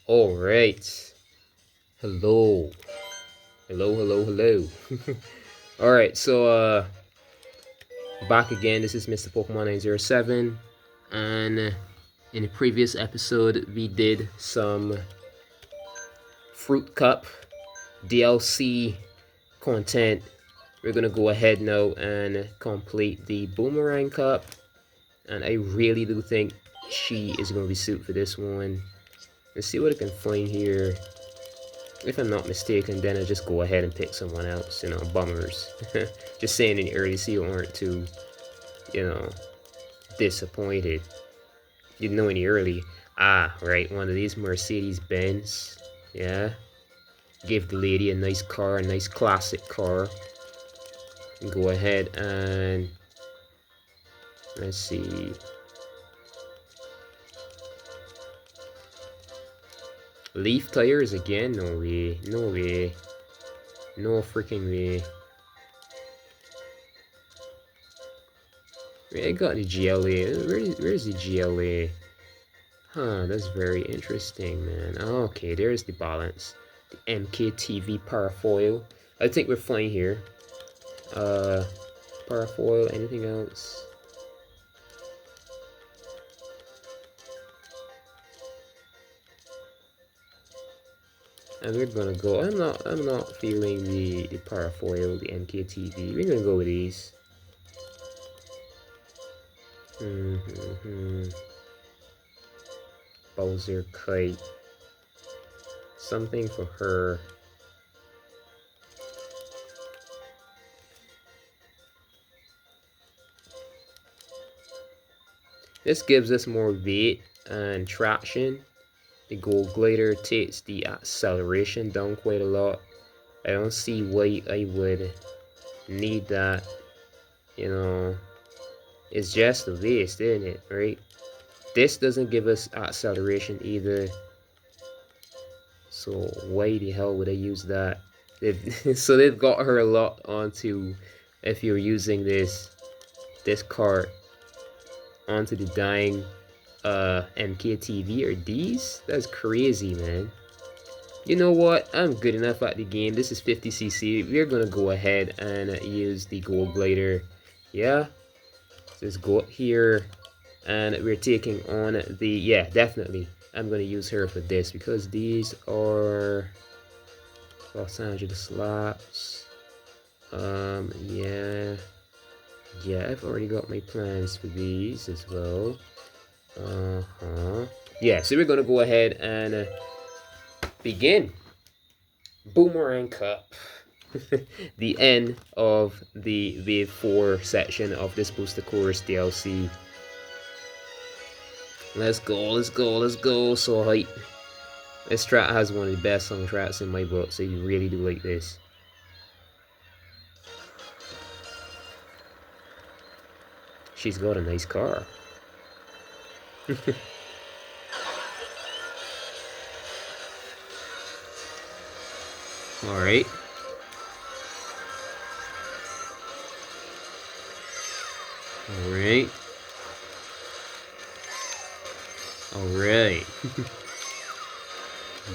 All right. Hello. Hello. All right. So back again. This is Mr. Pokemon 907, and in the previous episode we did some Fruit Cup DLC content. We're gonna go ahead now and complete the Boomerang Cup, and I really do think she is gonna be suited for this one. Let's see what I can find here. If I'm not mistaken, then I just go ahead and pick someone else, bummers. Just saying in the early so you aren't too, you know, disappointed. You know in the early, right, one of these Mercedes Benz, yeah. Give the lady a nice car, a nice classic car. And go ahead and, let's see. Leaf tires again? No way, no freaking way. I got the GLA. Where's the GLA? Huh, that's very interesting, man. Okay, there's the balance. The MKTV parafoil. I think we're fine here. Parafoil, anything else? And we're gonna go. I'm not feeling the parafoil, the MKTV. We're gonna go with these. Bowser Kite. Something for her. This gives us more weight and traction. The Gold Glider takes the acceleration down quite a lot. I don't see why I would need that. It's just a waste, isn't it? Right? This doesn't give us acceleration either. So why the hell would I use that? So they've got her a lot onto, if you're using this cart onto the dying MKTV or D's. That's crazy, man. You know what? I'm good enough at the game. This is 50cc. We're gonna go ahead and use the Gold Glider. Yeah. Just go up here, and we're taking on the, yeah, definitely. I'm gonna use her for this because these are Los Angeles laps. Yeah, I've already got my plans for these as well. Yeah, so we're gonna go ahead and begin Boomerang Cup. The end of the Wave 4 section of this Booster Course DLC. Let's go. So hype. This track has one of the best soundtracks in my book, so you really do like this. She's got a nice car. Alright.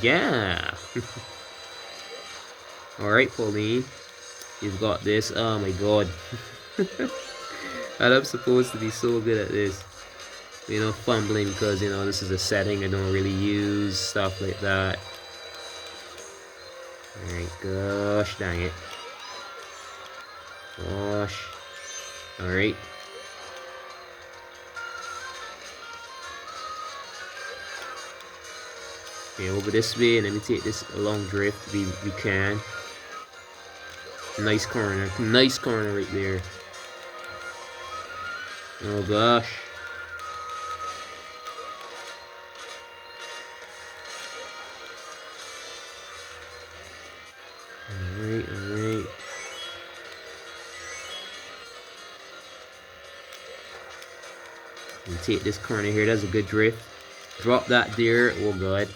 Yeah. Alright, Pauline. You've got this. Oh my god. And I'm supposed to be so good at this. Fumbling because, this is a setting I don't really use. Stuff like that. Alright, gosh dang it. Gosh. Alright. Okay, over this way, and let me take this long drift. We can. Nice corner right there. Oh gosh. Alright. And take this corner here. That's a good drift. Drop that there. Oh god.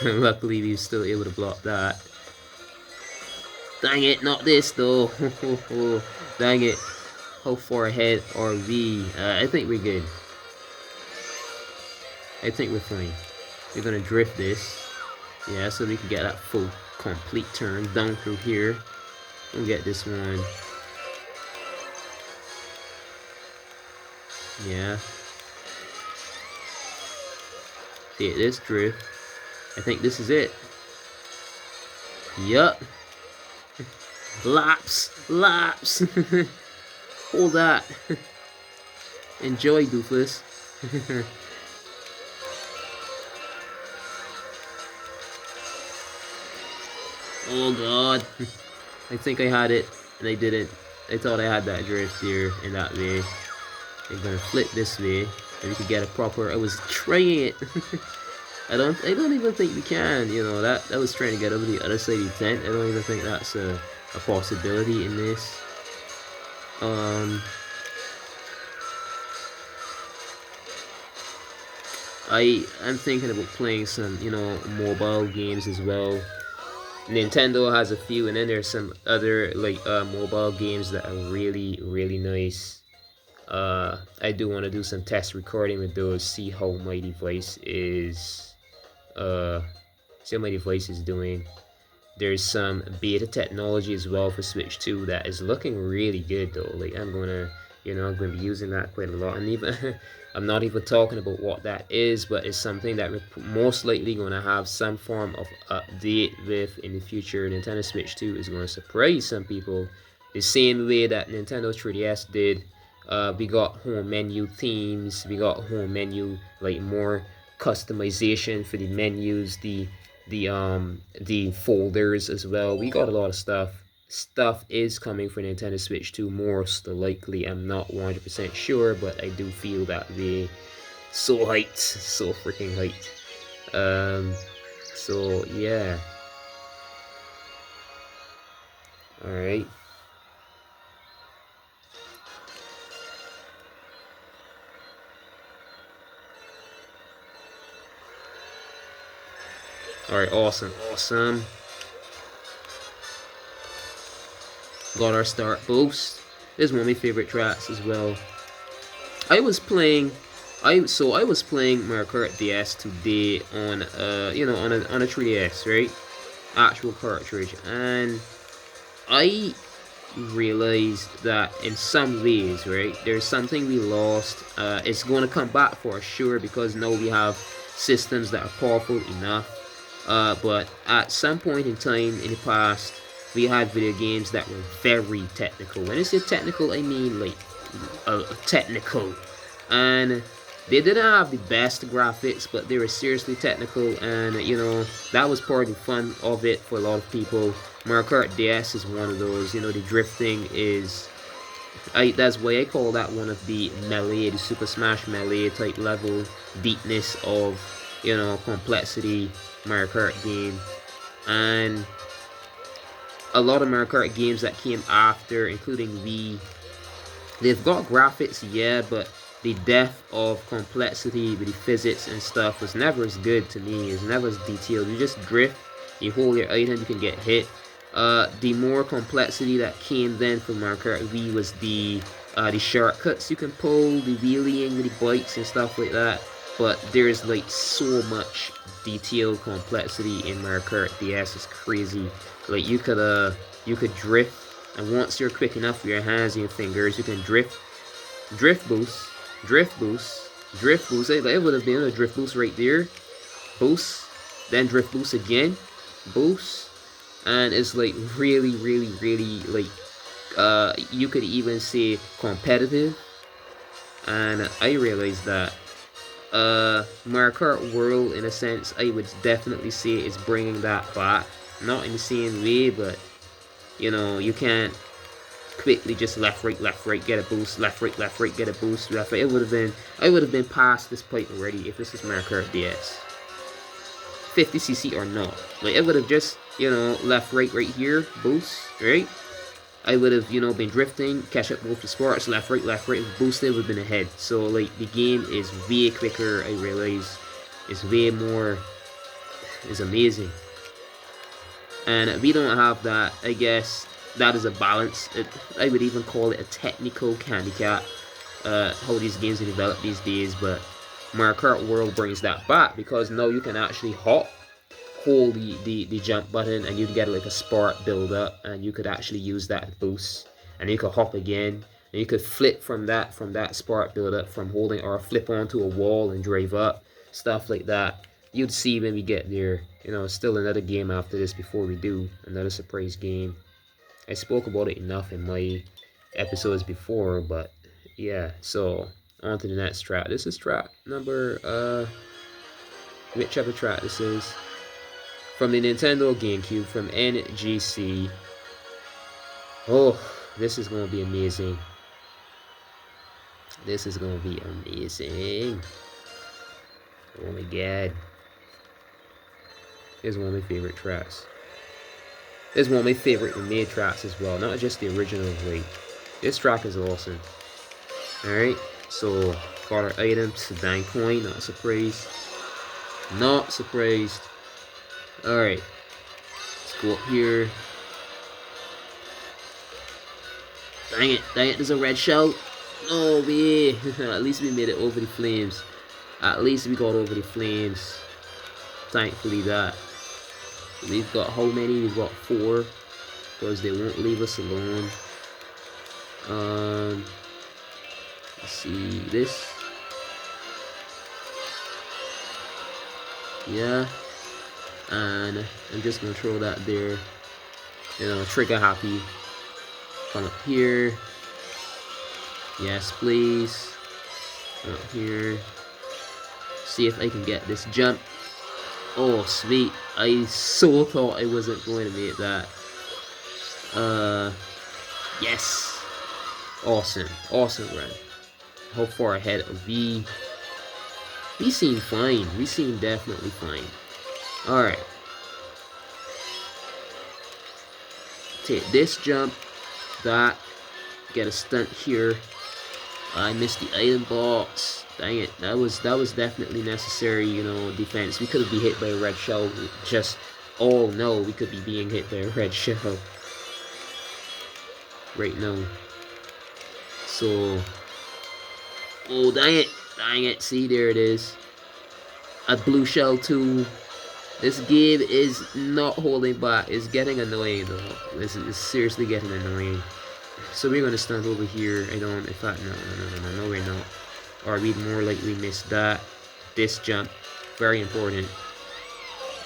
Luckily, we were still able to block that. Dang it, not this though. Dang it. How far ahead are we? I think we're good. I think we're fine. We're gonna drift this. Yeah, so we can get that full complete turn down through here. We'll get this one. Yeah. Take this drift. I think this is it. Yup. Laps. Laps. Hold that. Enjoy, Doofus. Oh god. I think I had it, and I didn't. I thought I had that drift here in that way. I'm gonna flip this way, and we can get a proper. I was trying it. I don't even think we can. You know that was trying to get over the other side of the tent. I don't even think that's a possibility in this. I'm thinking about playing some, you know, mobile games as well. Nintendo has a few, and then there's some other like mobile games that are really nice. I do want to do some test recording with those, see how my device is doing. There's some beta technology as well for Switch 2 that is looking really good though. Like I'm gonna be using that quite a lot, and even I'm not even talking about what that is, but it's something that we're most likely going to have some form of update with in the future. Nintendo Switch 2 is going to surprise some people the same way that Nintendo 3DS did. We got home menu themes, we got home menu, like more customization for the menus, the folders as well. We got a lot of stuff. Stuff is coming for Nintendo Switch 2 most likely. I'm not 100% sure, but I do feel that way. So hyped, so freaking hyped. So yeah. All right. All right, awesome. Got our start boost. This is one of my favorite tracks as well. I was playing Mario Kart DS today on on a 3DS, right? Actual cartridge, and I realized that in some ways, right, there's something we lost. It's going to come back for sure because now we have systems that are powerful enough. But at some point in time in the past, we had video games that were very technical. When I say technical, I mean like technical, and they didn't have the best graphics, but they were seriously technical, and you know that was part of the fun of it for a lot of people. Mario Kart DS is one of those. You know, the drifting is, that's why I call that one of the melee, the Super Smash Melee type level deepness of, you know, complexity Mario Kart game. And a lot of Mario Kart games that came after, including Wii, they've got graphics, yeah, but the depth of complexity with the physics and stuff was never as good to me. It's never as detailed. You just drift, you hold your item, you can get hit. The more complexity that came then from Mario Kart Wii was the shortcuts you can pull, the wheeling with the bikes and stuff like that. But there's like so much detailed complexity in Mario Kart DS. It's crazy. Like you could drift, and once you're quick enough with your hands and your fingers, you can drift boost. It would have been a drift boost right there, boost, then drift boost again, boost, and it's like really like you could even say competitive. And I realized that Mario Kart World, in a sense, I would definitely say is bringing that back. Not in the same way, but you know, you can't quickly just left right get a boost, left right get a boost, left right. I would have been past this point already if this was Mario Kart DS 50cc or not. Like it would have just, you know, left right here, boost, right? I would have, you know, been drifting, catch up both the sparks, left right, boosted, would have been ahead. So like the game is way quicker. I realize it's way more, it's amazing. And we don't have that. I guess that is a balance. I would even call it a technical handicap, how these games are developed these days. But Mario Kart World brings that back, because now you can actually hold the jump button, and you can get like a spark build up, and you could actually use that to boost, and you could hop again, and you could flip from that spark build up from holding, or flip onto a wall and drive up, stuff like that. You'd see when we get there. You know, still another game after this before we do another surprise game. I spoke about it enough in my episodes before, but yeah. So on to the next track. This is track number whichever track this is, from the Nintendo GameCube, from NGC. Oh, this is gonna be amazing. This is gonna be amazing. Oh my god. This is one of my favorite tracks. This is one of my favorite remade tracks as well, not just the original. Like, this track is awesome. Alright, so got our items, Bang Coin, not surprised. Not surprised. Alright, let's go up here. Dang it, there's a red shell. No way. At least we made it over the flames. At least we got over the flames. Thankfully that. We've got how many? We've got 4. Because they won't leave us alone. Let's see this. Yeah. And I'm just gonna throw that there. You know, trigger happy. Come up here. Yes, please. Come up here. See if I can get this jump. Oh, sweet. I so thought I wasn't going to make that. Yes. Awesome. Awesome run. How far ahead are we? We seem fine. We seem definitely fine. Alright. Take this jump. That. Get a stunt here. I missed the item box. Dang it. That was definitely necessary, you know, defense. We could have been hit by a red shell. Just, oh no, we could be being hit by a red shell right now. So, oh dang it. Dang it. See, there it is. A blue shell too. This game is not holding back. It's getting annoying though. This is seriously getting annoying. So we're gonna stand over here. I don't. In fact, no, we're not. Or we'd more likely miss that. This jump, very important.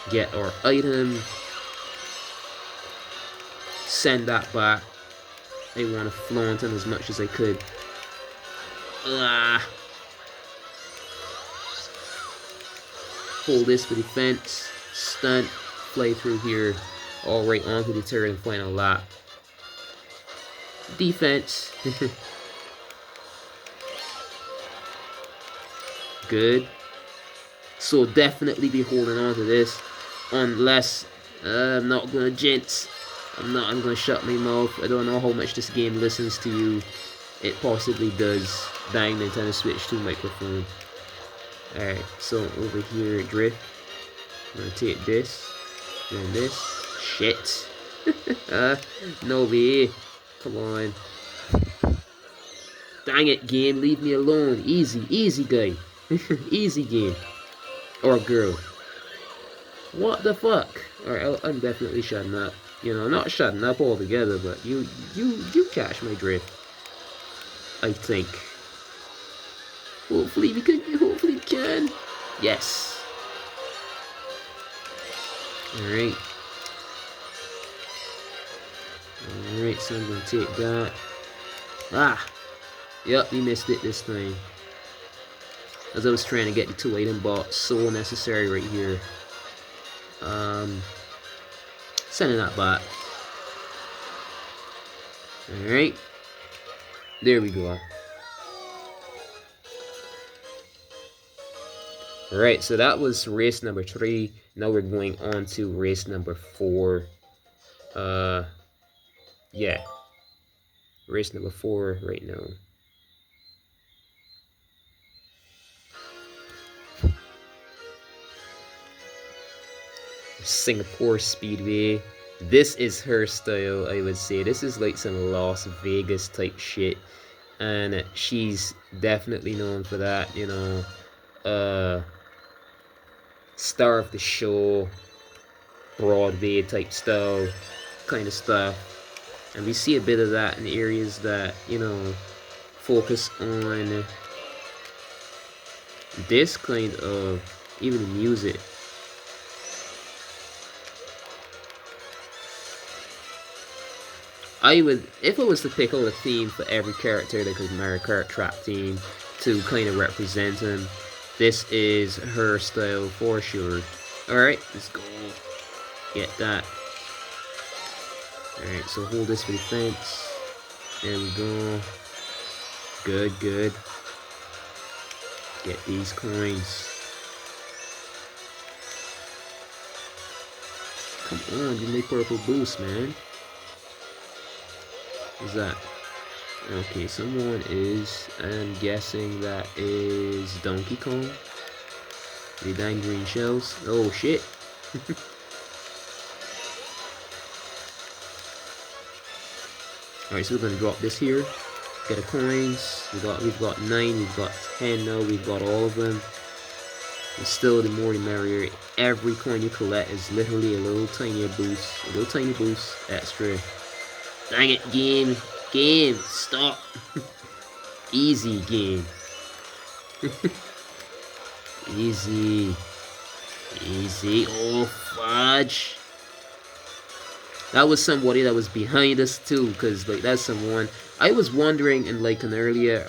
Get our item. Send that back. I want to flaunt him as much as I could. Hold this for defense. Stunt. Fly through here. All right, onto the third and final lap. Defense. Good. So definitely be holding on to this, unless I'm not gonna jinx. I'm gonna shut my mouth. I don't know how much this game listens to you. It possibly does. Dang, Nintendo Switch 2 microphone. Alright, so over here, drift. I'm gonna take this, and this. Shit. No way. Come on. Dang it, game, leave me alone. Easy guy. Easy game. Or girl. What the fuck? Alright, I'm definitely shutting up. You know, not shutting up altogether, but you catch my drift. I think. Hopefully we can. Yes. Alright. Alright, so I'm gonna take that. Yep, we missed it this time. As I was trying to get the 2 item box, so necessary right here. Sending that back. Alright. There we go. Alright, so that was race number 3. Now we're going on to race number 4. Yeah. Race number 4 right now. Singapore Speedway. This is her style, I would say. This is like some Las Vegas type shit. And she's definitely known for that, you know. star of the show, Broadway type style kind of stuff. And we see a bit of that in areas that, you know, focus on this kind of, even the music. I would, if I was to pick out a theme for every character, like a Mario Kart track theme, to kind of represent him, this is her style for sure. Alright, let's go. Get that. Alright, so hold this for the fence. There we go. Good, good. Get these coins. Come on, give me purple boost, man. What's that? Okay, someone is, I'm guessing that is Donkey Kong. The 9 green shells. Oh shit. Alright, so we're gonna drop this here. Get the coins. We've got 9, we've got 10 now, we've got all of them. And still, the more the merrier. Every coin you collect is literally a little tiny boost. A little tiny boost extra. Dang it, game. Game, stop. Easy, game. Easy. Easy. Oh, fudge. That was somebody that was behind us too, because like that's someone I was wondering in like an earlier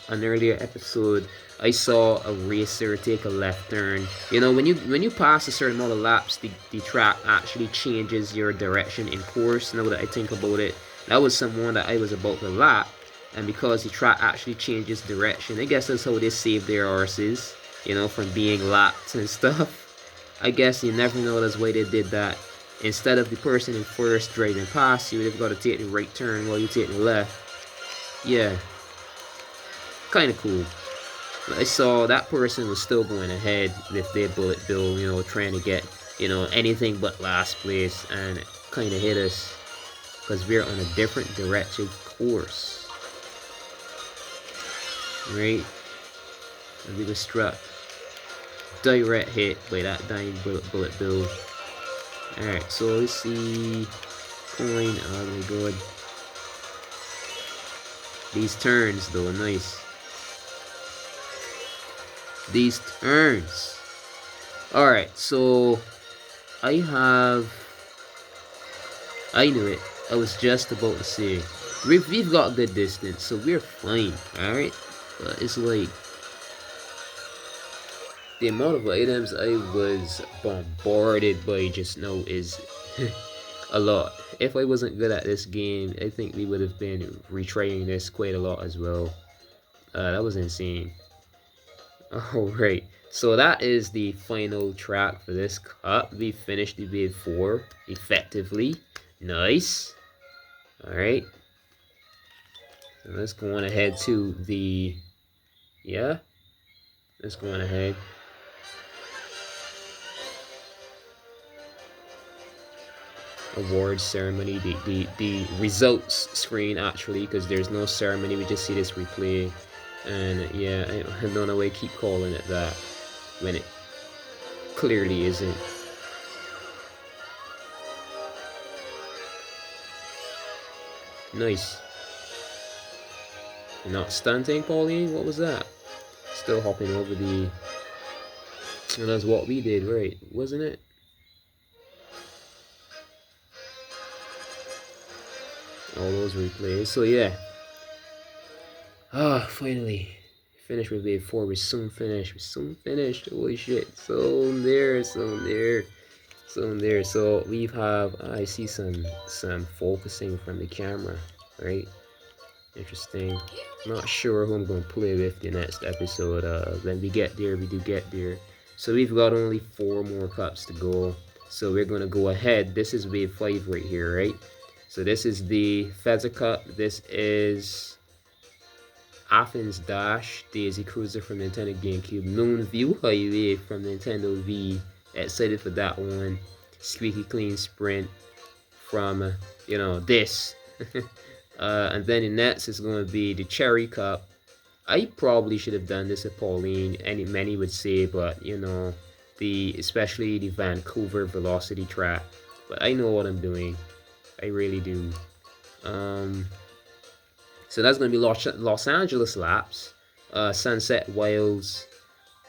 episode. I saw a racer take a left turn. You know, when you pass a certain amount of laps, the track actually changes your direction in course. Now that I think about it, that was someone that I was about to lap, and because the track actually changes direction, I guess that's how they save their arses, you know, from being lapped and stuff. I guess you never know, that's why they did that. Instead of the person in first driving past you, they've got to take the right turn while you take the left. Yeah, kind of cool. But I saw that person was still going ahead with their bullet bill, you know, trying to get, you know, anything but last place, and it kind of hit us because we're on a different directed course. Right? And we were struck. Direct hit by that dying bullet bill. Alright, so let's see. Coin, oh my god. These turns though, nice. These turns. Alright, so I knew it. I was just about to say. We've got good distance, so we're fine, alright? But it's like the amount of items I was bombarded by just now is a lot. If I wasn't good at this game, I think we would have been retrying this quite a lot as well. That was insane. Alright, so that is the final track for this cup. We finished the wave 4 effectively. Nice. Alright. So let's go on ahead to the... Yeah? Let's go on ahead. Awards ceremony, the results screen actually, because there's no ceremony, we just see this replay. And yeah, I don't know why I keep calling it that when it clearly isn't. Nice. You're not stunting, Pauline? What was that? Still hopping over the... And that's what we did, right? Wasn't it? All those replays. So yeah. Ah, finally. Finished with wave 4. We're soon finished. We're soon finished. Holy shit. So there. So we have, I see some focusing from the camera, right? Interesting. Not sure who I'm going to play with the next episode. When we get there, we do get there. So we've got only 4 more cups to go. So we're going to go ahead. This is wave 5 right here, right? So this is the Feather Cup. This is Athens Dash, Daisy Cruiser from Nintendo GameCube, Moon View Highway from Nintendo V. Excited for that one. Squeaky Clean Sprint from, you know, this. And then the next is going to be the Cherry Cup. I probably should have done this at Pauline, and many would say, but you know, especially the Vancouver velocity track. But I know what I'm doing. I really do. Um, so that's going to be Los Angeles laps, Sunset Wilds,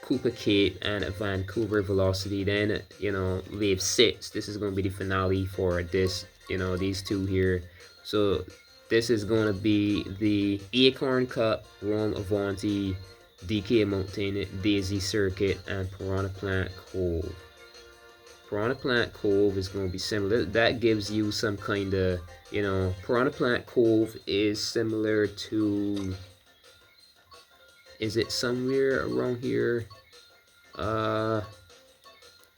Cooper Cape, and Vancouver Velocity. Then, you know, Wave 6. This is going to be the finale for this, you know, these two here. So this is going to be the Acorn Cup, Rome Avanti, DK Mountain, Daisy Circuit, and Piranha Plant Cove. Piranha Plant Cove is going to be similar. That gives you some kind of, you know, Piranha Plant Cove is similar to, is it somewhere around here? Where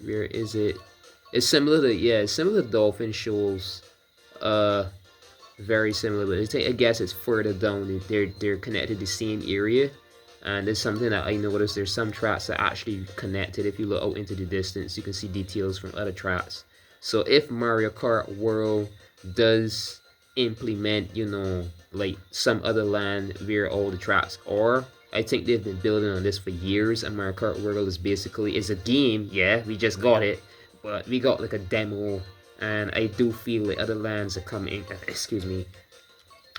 is it? It's similar to, yeah, it's similar to Dolphin Shoals. Uh, very similar, but I guess it's further down. They're connected to the same area, and there's something that I noticed. There's some tracks that actually connected. If you look out into the distance, you can see details from other tracks. So if Mario Kart World does implement, you know, like some other land where all the tracks are, I think they've been building on this for years. And Mario Kart World is a game. Yeah, we just got it, but we got like a demo, and I do feel like other lands are coming. Excuse me.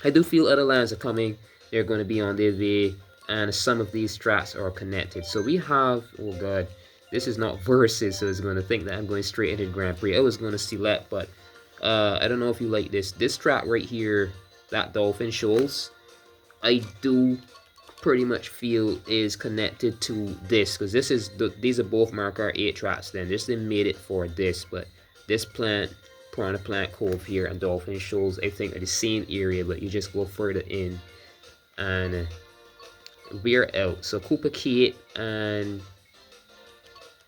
I do feel other lands are coming. They're going to be on their way, and some of these tracks are connected. So we have, oh god, this is not versus, so it's going to think that I'm going straight into the Grand Prix. I was going to select, but I don't know if you like this. This track right here, that Dolphin Shoals, I do pretty much feel is connected to this, because these are both Mario Kart 8 tracks. Then this they made it for this, but this Piranha Plant Cove here and Dolphin Shoals, I think are the same area, but you just go further in, and we're out. So Cooper Kate, and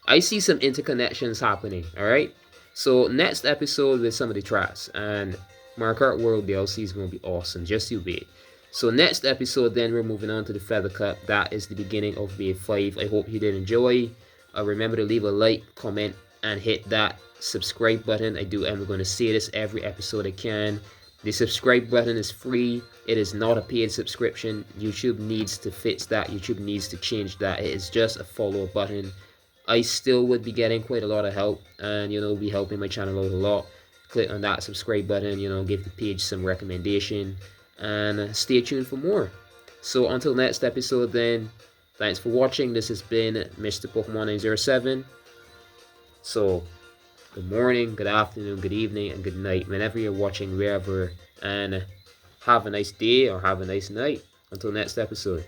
I see some interconnections happening. All right. So next episode with some of the tracks, and Mario Kart World DLC is going to be awesome. Just you wait. So next episode, then we're moving on to the Feather Cup. That is the beginning of Wave 5. I hope you did enjoy. Remember to leave a like, comment, and hit that subscribe button. I'm going to say this every episode I can. The subscribe button is free. It is not a paid subscription. YouTube needs to fix that. YouTube needs to change that. It is just a follow button. I still would be getting quite a lot of help, and you know, be helping my channel out a lot. Click on that subscribe button, you know, give the page some recommendation, and stay tuned for more. So until next episode then, thanks for watching. This has been Mr. Pokemon 907. So good morning, good afternoon, good evening, and good night whenever you're watching, wherever, and have a nice day or have a nice night. Until next episode.